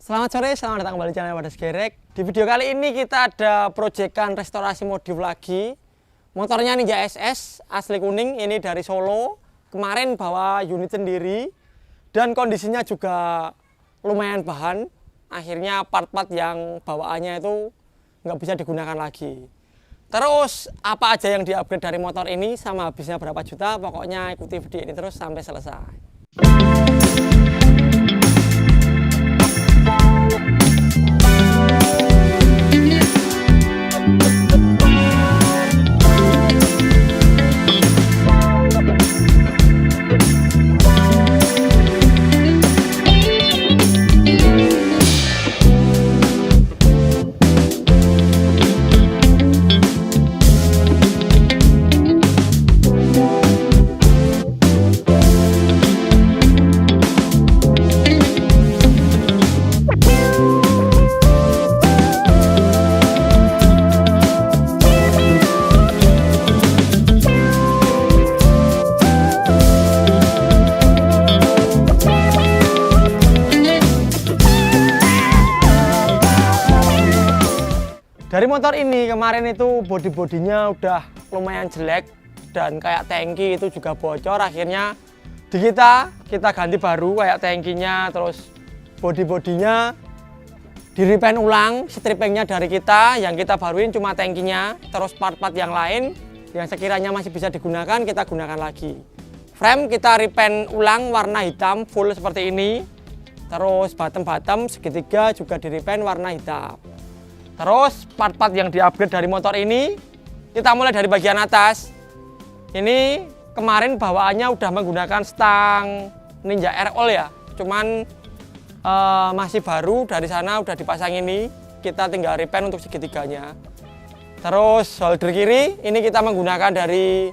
Selamat sore, selamat datang kembali di channel Wadas Gerek. Di video kali ini kita ada proyekan restorasi modif lagi. Motornya Ninja SS asli kuning, ini dari Solo. Kemarin bawa unit sendiri dan kondisinya juga lumayan bahan. Akhirnya part-part yang bawaannya itu nggak bisa digunakan lagi. Terus apa aja yang di-upgrade dari motor ini sama habisnya berapa juta, pokoknya ikuti video ini terus sampai selesai. Dari motor ini kemarin itu bodi-bodinya udah lumayan jelek dan kayak tangki itu juga bocor. Akhirnya kita ganti baru kayak tangkinya, terus bodi-bodinya di repaint ulang, strippingnya dari kita, yang kita baruin cuma tangkinya, terus part-part yang lain yang sekiranya masih bisa digunakan kita gunakan lagi. Frame kita repaint ulang warna hitam full seperti ini, terus bottom segitiga juga di repaint warna hitam. Terus part-part yang di-upgrade dari motor ini, kita mulai dari bagian atas. Ini kemarin bawaannya udah menggunakan stang Ninja R-All ya, cuman masih baru, dari sana udah dipasang ini, kita tinggal repaint untuk segitiganya. Terus holder kiri, ini kita menggunakan dari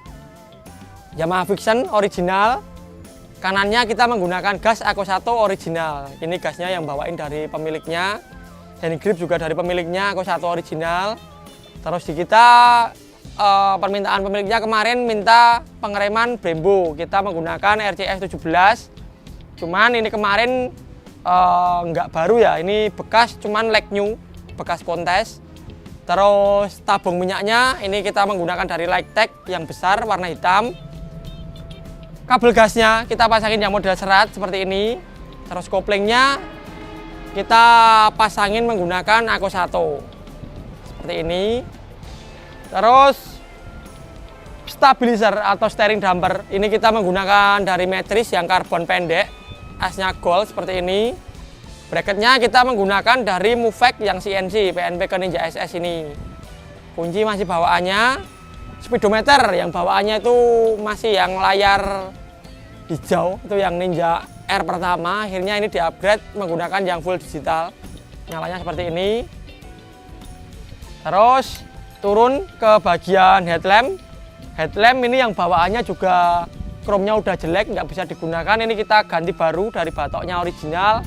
Yamaha Vision original. Kanannya kita menggunakan gas Ako 1 original, ini gasnya yang bawain dari pemiliknya. Hand grip juga dari pemiliknya, Ako 1 original. Terus di kita permintaan pemiliknya kemarin minta pengereman Brembo. Kita menggunakan RCS 17. Cuman ini kemarin nggak baru ya, ini bekas cuman like new, bekas kontes. Terus tabung minyaknya ini kita menggunakan dari Lightech yang besar warna hitam. Kabel gasnya kita pasangin yang model serat seperti ini. Terus koplingnya kita pasangin menggunakan Ako 1 seperti ini. Terus stabilizer atau steering damper ini kita menggunakan dari Matrix yang karbon pendek, asnya gold seperti ini. Bracketnya kita menggunakan dari Movec yang CNC PNP ke Ninja SS ini. Kunci masih bawaannya. Speedometer yang bawaannya itu masih yang layar hijau, itu yang Ninja R pertama. Akhirnya ini di-upgrade menggunakan yang full digital, nyalanya seperti ini. Terus turun ke bagian headlamp. Headlamp ini yang bawaannya juga chrome-nya udah jelek, nggak bisa digunakan. Ini kita ganti baru dari batoknya original,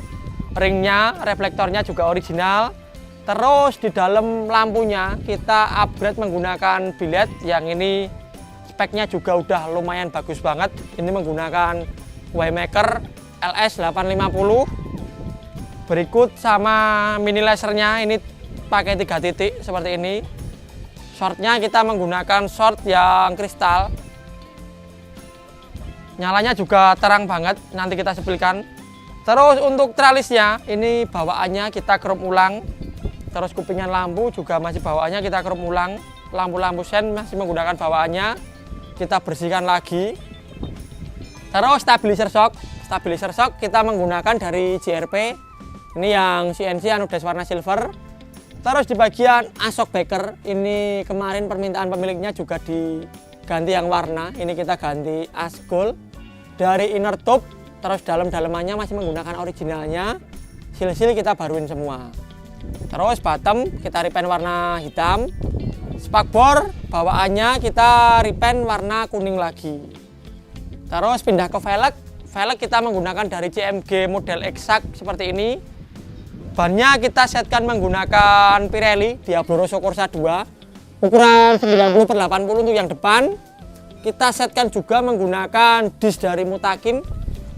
ringnya, reflektornya juga original. Terus di dalam lampunya kita upgrade menggunakan biled yang ini speknya juga udah lumayan bagus banget. Ini menggunakan Waymaker LS850. Berikut sama mini lasernya ini pakai 3 titik seperti ini. Shortnya kita menggunakan short yang kristal. Nyalanya juga terang banget, nanti kita sepilkan. Terus untuk tralisnya ini bawaannya kita chrome ulang. Terus kupingan lampu juga masih bawaannya kita chrome ulang. Lampu-lampu sen masih menggunakan bawaannya, kita bersihkan lagi. Terus stabilizer shock kita menggunakan dari JRP. Ini yang CNC anudes warna silver. Terus di bagian asok backer ini kemarin permintaan pemiliknya juga diganti yang warna. Ini kita ganti as gold. Dari inner tube, terus dalam-dalamannya masih menggunakan originalnya. Sil-sil kita baruin semua. Terus bottom kita repaint warna hitam. Spakbor bawaannya kita repaint warna kuning lagi. Terus pindah ke velg. Velg kita menggunakan dari CMG model exact seperti ini. Bannya kita setkan menggunakan Pirelli Diablo Rosso Corsa 2. Ukuran 90/80 untuk yang depan. Kita setkan juga menggunakan disk dari Mutakin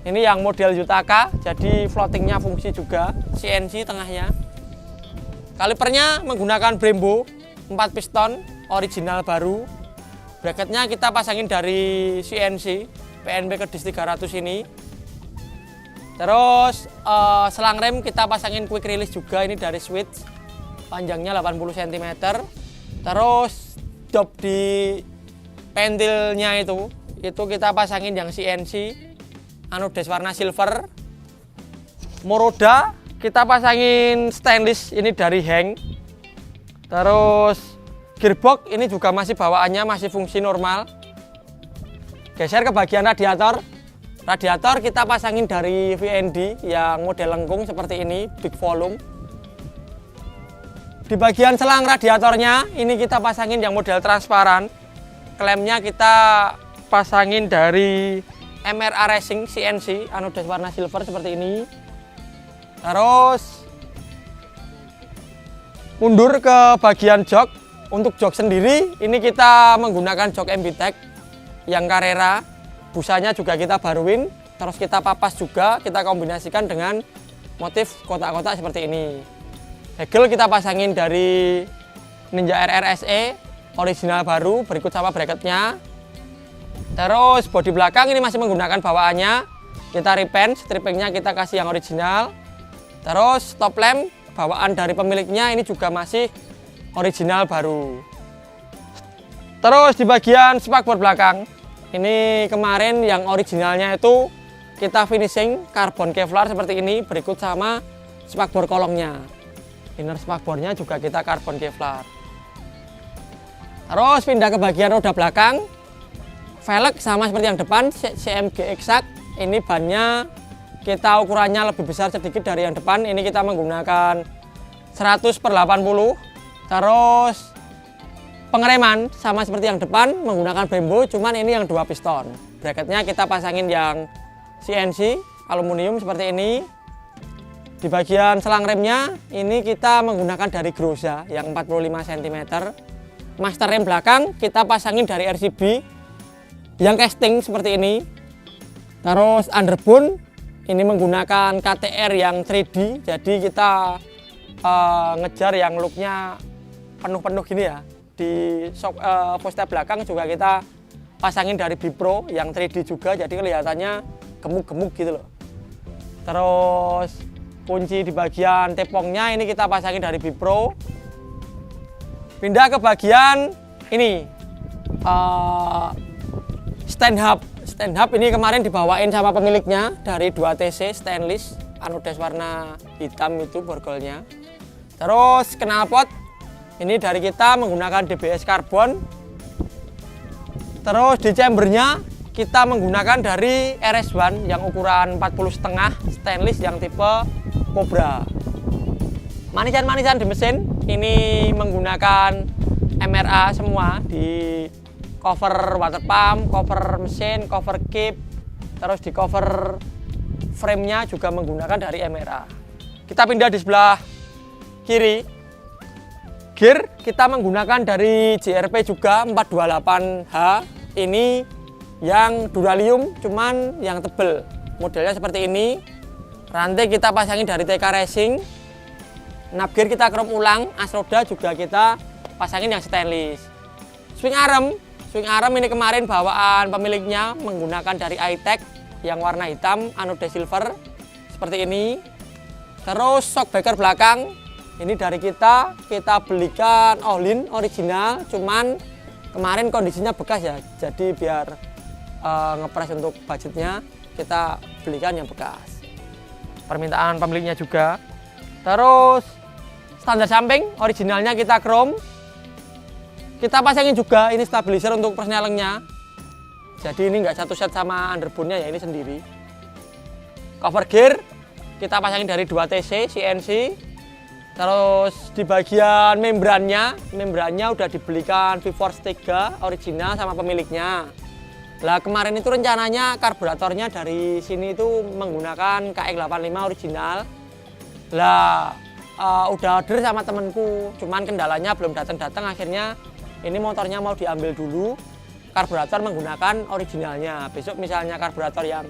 Ini yang model Yutaka, jadi floatingnya fungsi juga, CNC tengahnya. Kalipernya menggunakan Brembo 4 piston, original baru. Bracketnya kita pasangin dari CNC, PNP Kedis 300 ini. Terus selang rem kita pasangin quick release juga, ini dari Switch. Panjangnya 80 cm. Terus job di pentilnya itu kita pasangin yang CNC. Anodes warna silver. Moroda kita pasangin stainless, ini dari Heng. Terus gearbox ini juga masih bawaannya masih fungsi normal. Geser ke bagian radiator. Radiator kita pasangin dari VND yang model lengkung seperti ini, big volume. Di bagian selang radiatornya ini kita pasangin yang model transparan. Klemnya kita pasangin dari MRA Racing CNC, anodes warna silver seperti ini. Terus mundur ke bagian jok. Untuk jok sendiri ini kita menggunakan jok MBTEC yang Carrera. Busanya juga kita baruin. Terus kita papas juga, kita kombinasikan dengan motif kotak-kotak seperti ini. Hegel kita pasangin dari Ninja RRSE original baru, berikut sama bracketnya. Terus bodi belakang ini masih menggunakan bawaannya, kita repaint, strippingnya kita kasih yang original. Terus stop lamp bawaan dari pemiliknya ini juga masih original baru. Terus di bagian spakbor belakang ini kemarin yang originalnya itu kita finishing karbon Kevlar seperti ini, berikut sama spakbor kolongnya. Inner spakbornya juga kita karbon Kevlar. Terus pindah ke bagian roda belakang. Velg sama seperti yang depan, CMG Exact. Ini bannya kita ukurannya lebih besar sedikit dari yang depan. Ini kita menggunakan 100/80. Terus pengereman sama seperti yang depan, menggunakan Brembo, cuman ini yang 2 piston. Bracketnya kita pasangin yang CNC aluminium seperti ini. Di bagian selang remnya ini kita menggunakan dari Groza yang 45 cm. Master rem belakang kita pasangin dari RCB yang casting seperti ini. Terus underbone ini menggunakan KTR yang 3D, jadi kita ngejar yang looknya penuh-penuh gini ya. Di poster belakang juga kita pasangin dari Bipro yang 3D juga, jadi kelihatannya gemuk-gemuk gitu loh. Terus kunci di bagian tepongnya ini kita pasangin dari Bipro. Pindah ke bagian ini stand hub. Stand hub ini kemarin dibawain sama pemiliknya dari 2TC stainless, anodes warna hitam itu borgolnya. Terus knalpot ini dari kita menggunakan DBS karbon. Terus di chambernya kita menggunakan dari RS1 yang ukuran 40,5 stainless yang tipe Cobra. Manisan-manisan di mesin ini menggunakan MRA semua, di cover water pump, cover mesin, cover kip, terus di cover frame-nya juga menggunakan dari MRA. Kita pindah di sebelah kiri. Gear kita menggunakan dari JRP juga 428H. Ini yang Duralium cuman yang tebel. Modelnya seperti ini. Rantai kita pasangin dari TK Racing. Nap gear kita chrome ulang, as roda juga kita pasangin yang stainless. Swing arm ini kemarin bawaan pemiliknya menggunakan dari iTech yang warna hitam, anode silver seperti ini. Terus shock breaker belakang ini dari kita belikan all-in original, cuman kemarin kondisinya bekas ya, jadi biar ngepres untuk budgetnya kita belikan yang bekas. Permintaan pemiliknya juga. Terus standar samping originalnya kita chrome. Kita pasangin juga ini stabilizer untuk persnelingnya. Jadi ini enggak satu set sama underbone-nya ya, ini sendiri. Cover gear kita pasangin dari 2TC CNC. Terus di bagian membrannya udah dibelikan V-Force 3 original sama pemiliknya. Lah kemarin itu rencananya karburatornya dari sini itu menggunakan KX85 original. Lah udah order sama temenku, cuman kendalanya belum datang-datang, akhirnya ini motornya mau diambil dulu. Karburator menggunakan originalnya. Besok misalnya karburator yang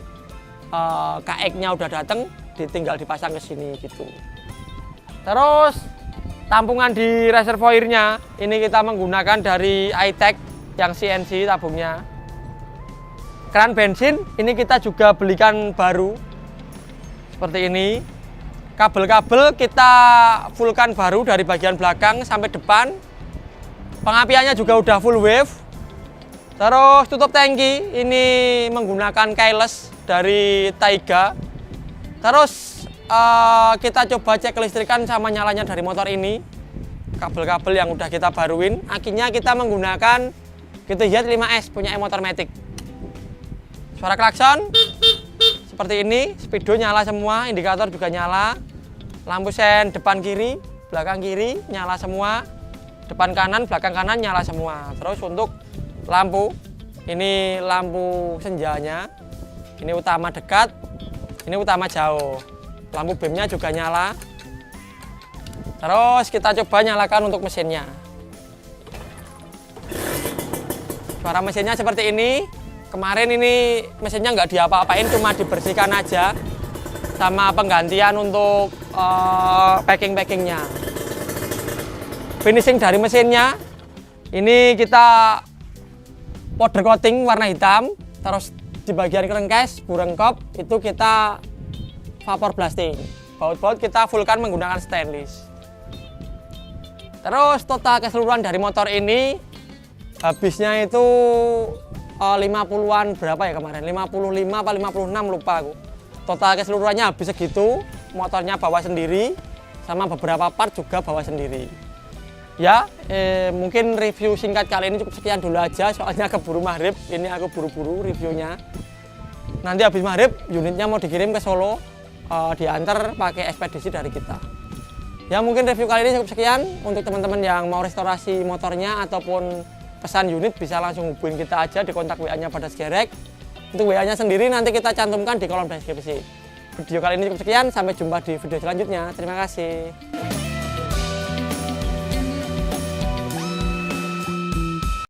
KX-nya udah dateng, tinggal dipasang ke sini gitu. Terus tampungan di reservoirnya ini kita menggunakan dari iTech yang CNC tabungnya. Keran bensin ini kita juga belikan baru seperti ini. Kabel-kabel kita fullkan baru dari bagian belakang sampai depan. Pengapiannya juga udah full wave. Terus tutup tangki ini menggunakan keyless dari Taiga. Terus kita coba cek kelistrikan sama nyalanya dari motor ini. Kabel-kabel yang udah kita baruin. Akinya kita menggunakan GTZ 5S punya motor Matic. Suara klakson seperti ini, speedo nyala semua, indikator juga nyala. Lampu sen depan kiri, belakang kiri nyala semua. Depan kanan, belakang kanan nyala semua. Terus untuk lampu, ini lampu senjanya. Ini utama dekat, ini utama jauh. Lampu beamnya juga nyala. Terus kita coba nyalakan untuk mesinnya. Suara mesinnya seperti ini. Kemarin ini mesinnya nggak diapa-apain, cuma dibersihkan aja sama penggantian untuk packing-packingnya. Finishing dari mesinnya ini kita powder coating warna hitam, terus di bagian kerengkes, burengkop itu kita vapor blasting. Baut-baut kita fullkan menggunakan stainless. Terus total keseluruhan dari motor ini habisnya itu 50-an berapa ya kemarin? 55 apa 56 lupa aku. Total keseluruhannya habis segitu. Motornya bawa sendiri sama beberapa part juga bawa sendiri. Ya, mungkin review singkat kali ini cukup sekian dulu aja, soalnya keburu maghrib. Ini aku buru-buru reviewnya. Nanti habis maghrib unitnya mau dikirim ke Solo, diantar pakai ekspedisi dari kita. Ya, mungkin review kali ini cukup sekian. Untuk teman-teman yang mau restorasi motornya ataupun pesan unit bisa langsung hubungin kita aja di kontak WA-nya Badas Gerek. Untuk WA-nya sendiri nanti kita cantumkan di kolom deskripsi. Video kali ini cukup sekian, sampai jumpa di video selanjutnya. Terima kasih.